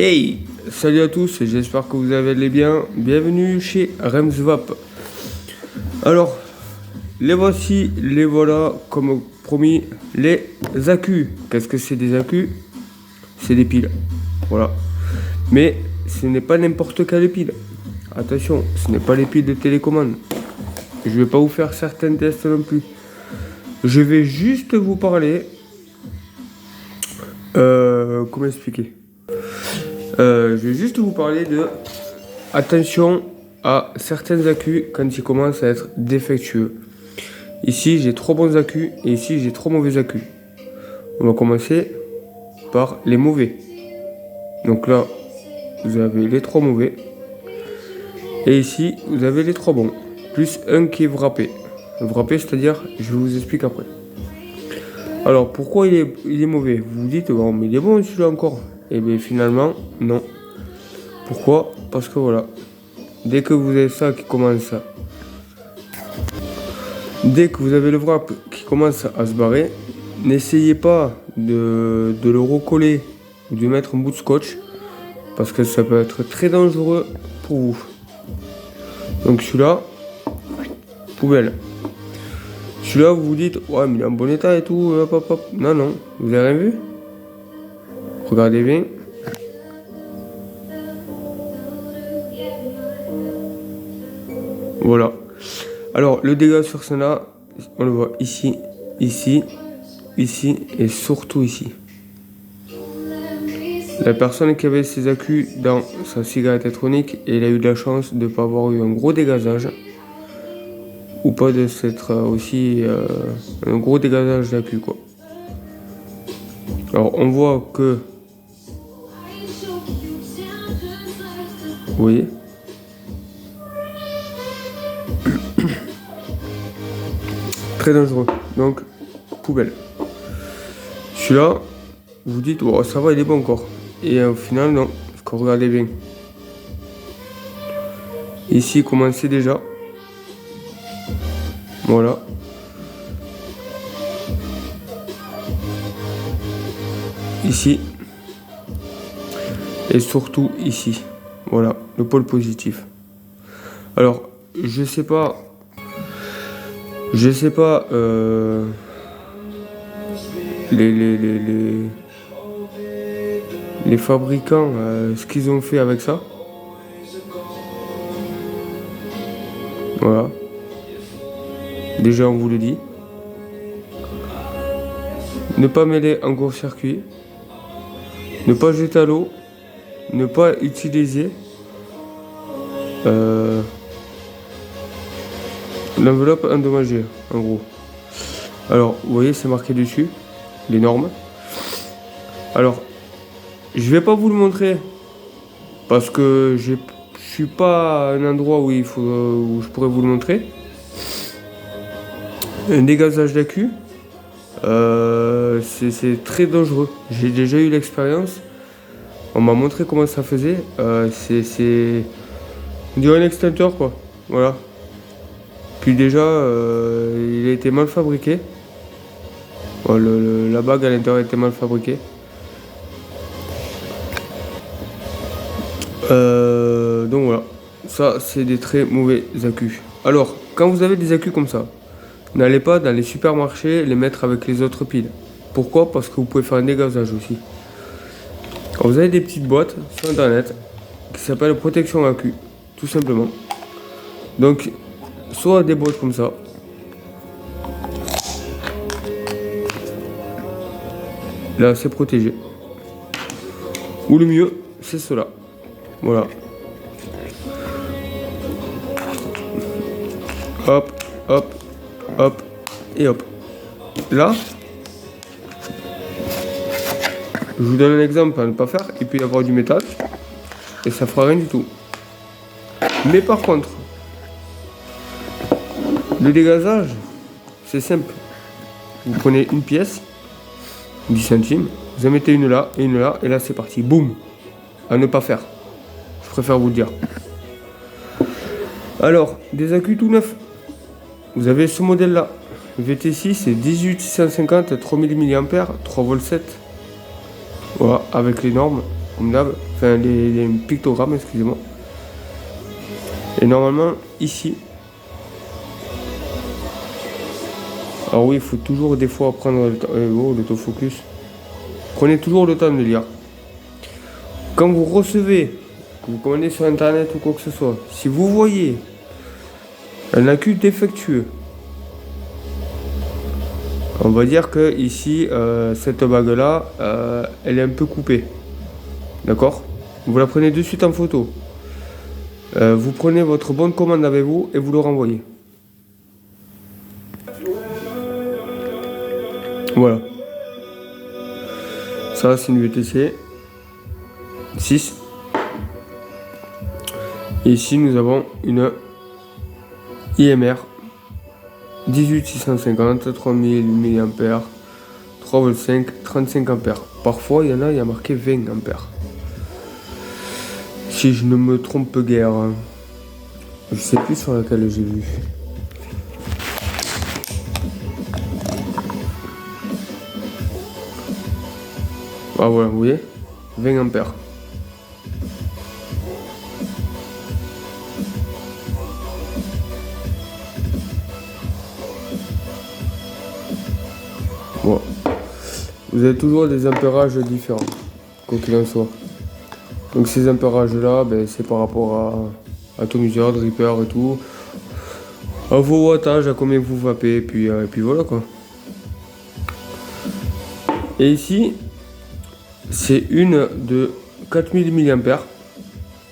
Hey, salut à tous, j'espère que vous allez bien. Bienvenue chez Remsvap. Alors, les voici, les voilà, comme promis, les accus. Qu'est-ce que c'est des accus? C'est des piles, voilà. Mais ce n'est pas n'importe quelle pile. Attention, ce n'est pas les piles de télécommande. Je vais pas vous faire certains tests non plus. Je vais juste vous parler. Comment expliquer? Je vais juste vous parler de attention à certains accus quand ils commencent à être défectueux. Ici j'ai 3 bons accus et ici j'ai 3 mauvais accus. On va commencer par les mauvais. Donc là vous avez les 3 mauvais et ici vous avez les 3 bons plus un qui est wrappé. Wrappé, c'est-à-dire, je vous explique après. Alors pourquoi il est mauvais? Vous vous dites bon, mais il est bon celui-là encore. Et bien finalement non. Pourquoi? Parce que voilà, dès que vous avez ça qui commence à... Dès que vous avez le wrap qui commence à se barrer, n'essayez pas de le recoller ou de mettre un bout de scotch parce que ça peut être très dangereux pour vous. Donc celui-là, poubelle. Celui-là, vous vous dites, ouais, mais il est en bon état et tout, hop, hop, hop. Non, non, vous avez rien vu? Regardez bien. Voilà. Alors, le dégât sur cela, on le voit ici, ici, ici et surtout ici. La personne qui avait ses accus dans sa cigarette électronique, elle a eu de la chance de ne pas avoir eu un gros dégazage. Ou pas de s'être aussi un gros dégazage d'accus, quoi. Alors, on voit que... Vous voyez? Très dangereux. Donc, poubelle. Celui-là, vous dites, oh, ça va, il est bon encore. Et au final, non. Parce que regardez bien. Ici, commencez déjà. Voilà. Ici. Et surtout ici. Voilà, le pôle positif. Alors, je sais pas les fabricants, ce qu'ils ont fait avec ça. Voilà. Déjà, on vous le dit. Ne pas mêler en court-circuit. Ne pas jeter à l'eau. Ne pas utiliser l'enveloppe endommagée, en gros. Alors, vous voyez, c'est marqué dessus, les normes. Alors, je vais pas vous le montrer parce que je suis pas à un endroit où où je pourrais vous le montrer. Un dégazage d'accus, c'est très dangereux. J'ai déjà eu l'expérience. On m'a montré comment ça faisait. On dirait un extincteur, quoi. Voilà. Puis déjà, il a été mal fabriqué. Bon, la bague à l'intérieur était mal fabriquée. Donc voilà. Ça, c'est des très mauvais accus. Alors, quand vous avez des accus comme ça, n'allez pas dans les supermarchés les mettre avec les autres piles. Pourquoi? Parce que vous pouvez faire un dégazage aussi. Alors, vous avez des petites boîtes sur internet qui s'appellent protection accus, tout simplement. Donc, soit des boîtes comme ça. Là, c'est protégé. Ou le mieux, c'est cela. Voilà. Hop, hop, hop, et hop. Là, je vous donne un exemple à ne pas faire. Il peut y avoir du métal et ça fera rien du tout. Mais par contre, le dégazage, c'est simple. Vous prenez une pièce, 10 centimes, vous en mettez une là, et là c'est parti. Boum. À ne pas faire. Je préfère vous le dire. Alors, des accus tout neufs. Vous avez ce modèle là. VT6, c'est 18650, 3000 mAh, 3 v 7. Voilà, avec les normes. comme d'hab, enfin les pictogrammes, excusez-moi. Et normalement, ici, alors oui, il faut toujours des fois prendre le temps, l'autofocus. Prenez toujours le temps de lire. Quand vous recevez, que vous commandez sur internet ou quoi que ce soit, si vous voyez un accu défectueux, on va dire que ici, cette bague là, elle est un peu coupée. D'accord? Vous la prenez de suite en photo. Vous prenez votre bonne commande avec vous et vous le renvoyez. Voilà. Ça, c'est une VTC 6. Et ici, nous avons une IMR 18650, 3000 mAh, 3,5 V, 35 A. Parfois, il y a marqué 20 A. Si je ne me trompe guère. Je sais plus sur laquelle j'ai vu. Ah voilà, vous voyez, 20 ampères. Bon. Vous avez toujours des ampérages différents, quoi qu'il en soit. Donc ces ampérages là, ben, c'est par rapport à ton useur, dripper et tout. À vos wattages, à combien vous vapez, et puis voilà quoi. Et ici, c'est une de 4000 mAh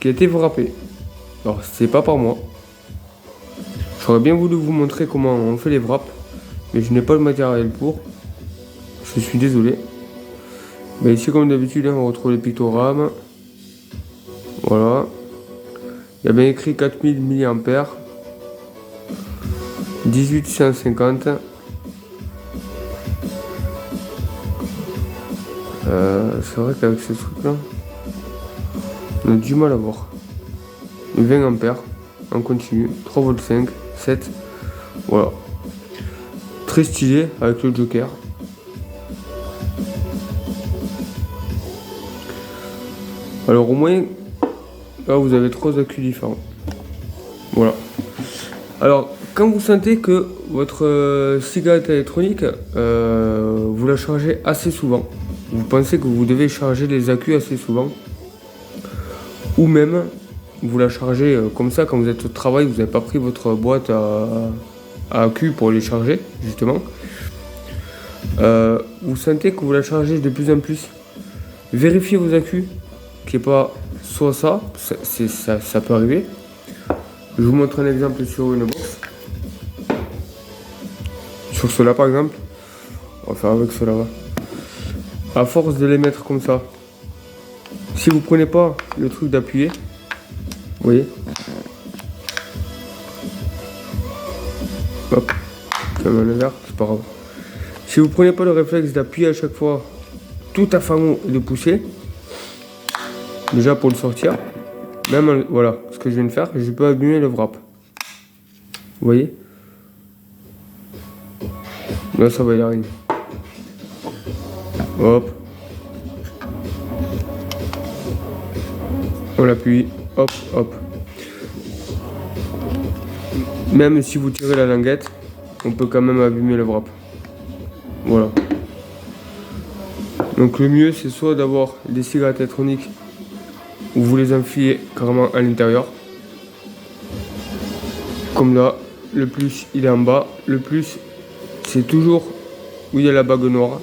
qui a été wrappée. Alors c'est pas par moi. J'aurais bien voulu vous montrer comment on fait les wraps, mais je n'ai pas le matériel pour. Je suis désolé. Mais ici comme d'habitude, on retrouve les pictogrammes. Voilà. Il y a bien écrit 4000 mAh. 1850. C'est vrai qu'avec ce truc là, on a du mal à voir. 20 ampères en continu, 3,5 V, 7. Voilà. Très stylé avec le joker. Alors au moins, là vous avez 3 accus différents. Voilà. Alors quand vous sentez que votre cigarette électronique, vous la chargez assez souvent, vous pensez que vous devez charger les accus assez souvent, ou même vous la chargez comme ça quand vous êtes au travail, vous n'avez pas pris votre boîte à accus pour les charger justement, vous sentez que vous la chargez de plus en plus, vérifiez vos accus, qu'il n'y ait pas soit ça peut arriver. Je vous montre un exemple sur une box. Sur cela par exemple, on va faire avec cela. À force de les mettre comme ça, si vous prenez pas le truc d'appuyer, vous voyez, hop, comme un verre, c'est pas grave. Si vous prenez pas le réflexe d'appuyer à chaque fois tout à fond et de pousser, déjà pour le sortir, même voilà ce que je viens de faire, je peux abîmer le wrap. Vous voyez, là ça va y arriver. Hop, on appuie, hop, hop. Même si vous tirez la languette, on peut quand même abîmer le wrap. Voilà. Donc le mieux c'est soit d'avoir des cigarettes électroniques où vous les enfilez carrément à l'intérieur. Comme là, le plus il est en bas, le plus c'est toujours où il y a la bague noire.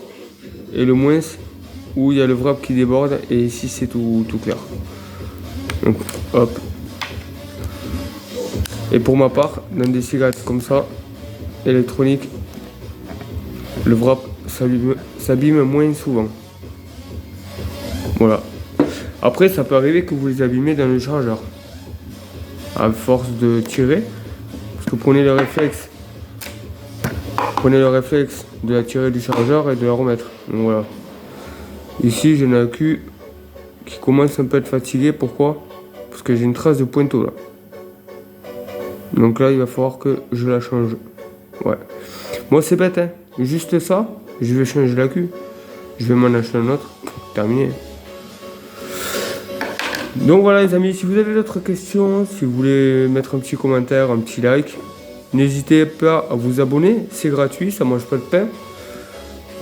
Et le moins où il y a le wrap qui déborde, et ici c'est tout clair. Donc hop. Et pour ma part, dans des cigarettes comme ça, électroniques, le wrap s'abîme moins souvent. Voilà. Après ça peut arriver que vous les abîmez dans le chargeur. À force de tirer. Parce que prenez le réflexe. Prenez le réflexe de la tirer du chargeur et de la remettre. Donc voilà. Ici j'ai un accu qui commence un peu à être fatigué. Pourquoi? Parce que j'ai une trace de pointeau là. Donc là il va falloir que je la change. Ouais. Moi c'est bête hein. Juste ça, je vais changer l'accu. Je vais m'en acheter un autre. Terminé. Donc voilà les amis, si vous avez d'autres questions, si vous voulez mettre un petit commentaire, un petit like, n'hésitez pas à vous abonner, c'est gratuit, ça mange pas de pain.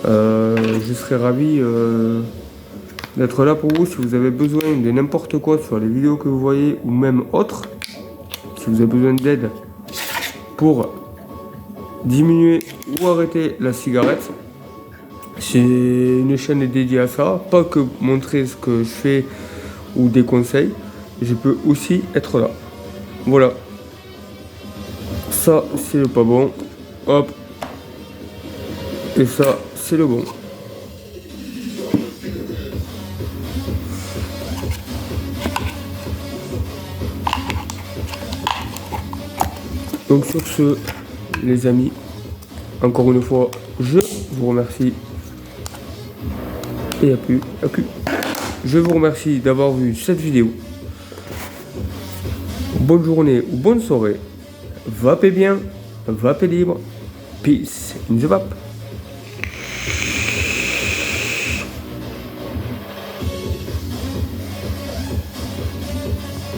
Je serais ravi d'être là pour vous si vous avez besoin de n'importe quoi sur les vidéos que vous voyez ou même autres. Si vous avez besoin d'aide pour diminuer ou arrêter la cigarette, c'est une chaîne dédiée à ça, pas que montrer ce que je fais ou des conseils, je peux aussi être là. Voilà, ça c'est le pas bon, hop, et ça c'est le bon. Donc sur ce, les amis, encore une fois, je vous remercie. Et à plus. Je vous remercie d'avoir vu cette vidéo. Bonne journée ou bonne soirée. Vapez bien, vapez libre. Peace in the vape.